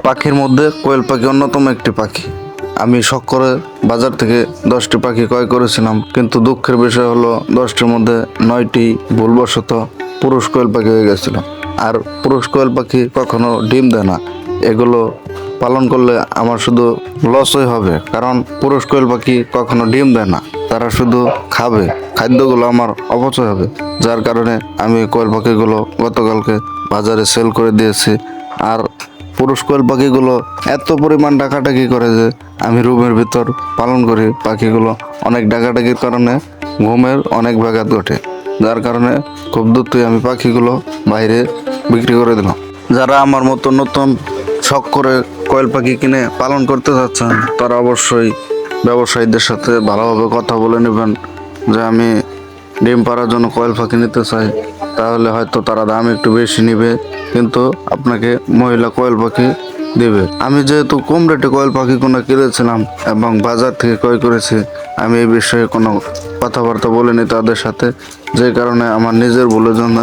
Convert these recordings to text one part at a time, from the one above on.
পাখির মধ্যে কোয়েল পাখি অন্যতম একটি পাখি। আমি শখ করে বাজার থেকে 10টি পাখি ক্রয় করেছিলাম, কিন্তু দুঃখের বিষয় হলো 10টির মধ্যে 9টি ভুলবশত পুরুষ কোয়েল পাখি হয়ে গেছিল। আর পুরুষ কোয়েল পাখি কখনো ডিম দেয় না। এগুলো পালন করলে আমার শুধু লসই হবে, কারণ পুরুষ কোয়েল পাখি কখনো ডিম দেয় না, তারা শুধু খাবে, খাদ্যগুলো আমার অপচয় হবে। যার কারণে আমি কোয়েল পাখিগুলো গতকালকে বাজারে সেল করে দিয়েছি। আর পুরুষ কোয়েল পাখিগুলো এত পরিমাণ ডাকাডাকি করে যে আমি রুমের ভিতর পালন করি, পাখিগুলো অনেক ডাকাডাকির কারণে ঘুমের অনেক ব্যাঘাত ঘটে। যার কারণে খুব দ্রুতই আমি পাখিগুলো বাইরে বিক্রি করে দিলাম। যারা আমার মতো নতুন শখ করে কোয়েল পাখি কিনে পালন করতে যাচ্ছেন, তারা অবশ্যই ব্যবসায়ীদের সাথে ভালোভাবে কথা বলে নেবেন যে আমি ডিম পাড়ার জন্য কোয়েল পাখি নিতে চাই। তাহলে হয়তো তারা দাম একটু বেশি নেবে, কিন্তু আপনাকে মহিলা কোয়েল পাখি দেবে। আমি যেহেতু কম রেটে কোয়েল পাখি কোনো কিনেছিলাম এবং বাজার থেকে ক্রয় করেছি, আমি এই বিষয়ে কোনো কথাবার্তা বলিনি তাদের সাথে, যে কারণে আমার নিজের ভুলের জন্য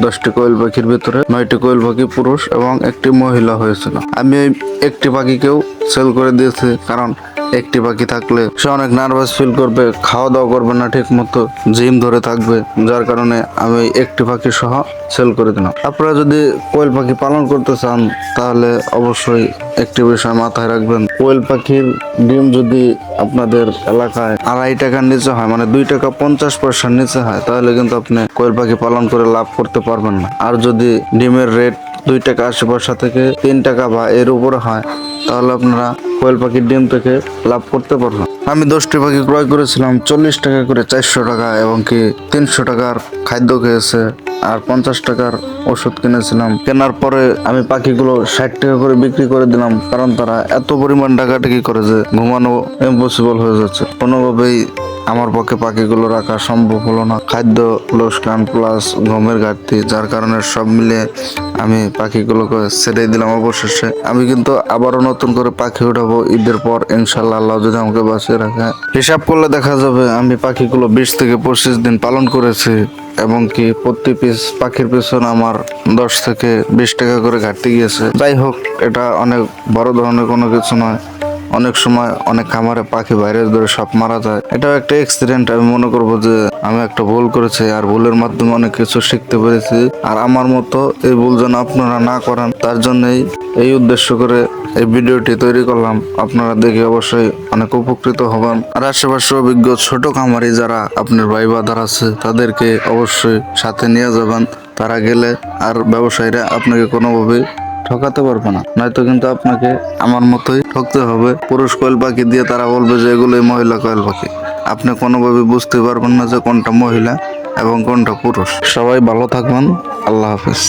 10টি কোয়েল পাখির ভিতরে 9টি কোয়েল পাখি পুরুষ এবং একটি মহিলা হয়েছিল। আমি এই একটি পাখিকেও সেল করে দিয়েছি, কারণ একটি পাখি থাকলে সে অনেক নার্ভাস ফিল করবে, খাওয়া দাওয়া করবে না ঠিক মতো, জিম ধরে থাকবে। যার কারণে আমি একটি পাখি সহ সেল করে দিলাম। আপনারা যদি কোয়েল পাখি পালন করতে চান, তাহলে অবশ্যই একটি বিষয় মাথায় রাখবেন। কোয়েল পাখির ডিম যদি আপনাদের এলাকায় 2.5 টাকার নিচে হয়, মানে 2 টাকা 50 পয়সার নিচে হয়, তাহলে কিন্তু আপনি কোয়েল পাখি পালন করে লাভ করতে পারবেন না। আর যদি ডিমের রেট 2 টাকা 80 পয়সা থেকে 3 টাকা বা এর উপরে হয়, তাহলে আপনারা কোয়েল পাখির ডিম থেকে লাভ করতে পারবেন। আমি 10টি পাখি ক্রয় করেছিলাম 40 টাকা করে, 400 টাকা এবং কি 300 টাকার খাদ্য খেয়েছে, আর 50 টাকার ওষুধ কিনেছিলাম। কেনার পরে আমি পাখিগুলো 60 টাকা করে বিক্রি করে দিলাম, কারণ তারা এত পরিমাণ ডাকাডাকি করে যে ঘুমানো ইম্পসিবল হয়ে যাচ্ছে। কোনোভাবেই আমার পক্ষে পাখিগুলো রাখা সম্ভব হলো না। খাদ্য লোকসান প্লাস ঘুমের ঘাটতি, যার কারণে সব মিলিয়ে আমি পাখিগুলোকে ছেড়ে দিলাম। অবশেষে আমি কিন্তু আবারও নতুন করে পাখি উঠাবো ঈদের পর, ইনশাল্লাহ, আল্লাহ যদি আমাকে বাঁচিয়ে রাখে। হিসাব করলে দেখা যাবে আমি পাখিগুলো 20 থেকে 25 দিন পালন করেছি, এবং কি প্রতি পিস পাখির পিছনে আমার 10 থেকে 20 টাকা করে ঘাটতি গিয়েছে। যাই হোক, এটা অনেক বড় ধরনের কোনো কিছু নয়। অনেক সময় অনেক খামারে পাখি ভাইরাস ধরে সব মারা যায়, এটাও একটা অ্যাক্সিডেন্ট। আমি মনে করবো যে আমি একটা ভুল করেছি, আর ভুলের মাধ্যমে অনেক কিছু শিখতে পেরেছি। আর আমার মতো এই ভুল যেন আপনারা না করেন, তার জন্যই এই উদ্দেশ্য করে এই ভিডিওটি তৈরি করলাম। আপনারা দেখে অবশ্যই অনেক উপকৃত হবেন। আর আশেপাশে অভিজ্ঞ ছোট খামারি যারা আপনার ভাই বাদার আছে, তাদেরকে অবশ্যই সাথে নিয়ে যাবেন। তারা গেলে আর ব্যবসায়ীরা আপনাকে কোনোভাবেই ঠকাতে পারবে না, নয়তো কিন্তু আপনাকে আমার মতোই ঠকতে হবে। পুরুষ কোয়েল পাখি দিয়ে তারা বলবে যে এগুলোই মহিলা কোয়েল পাখি। আপনি কোনোভাবে বুঝতে পারবেন না যে কোনটা মহিলা এবং কোনটা পুরুষ। সবাই ভালো থাকবেন। আল্লাহ হাফেজ।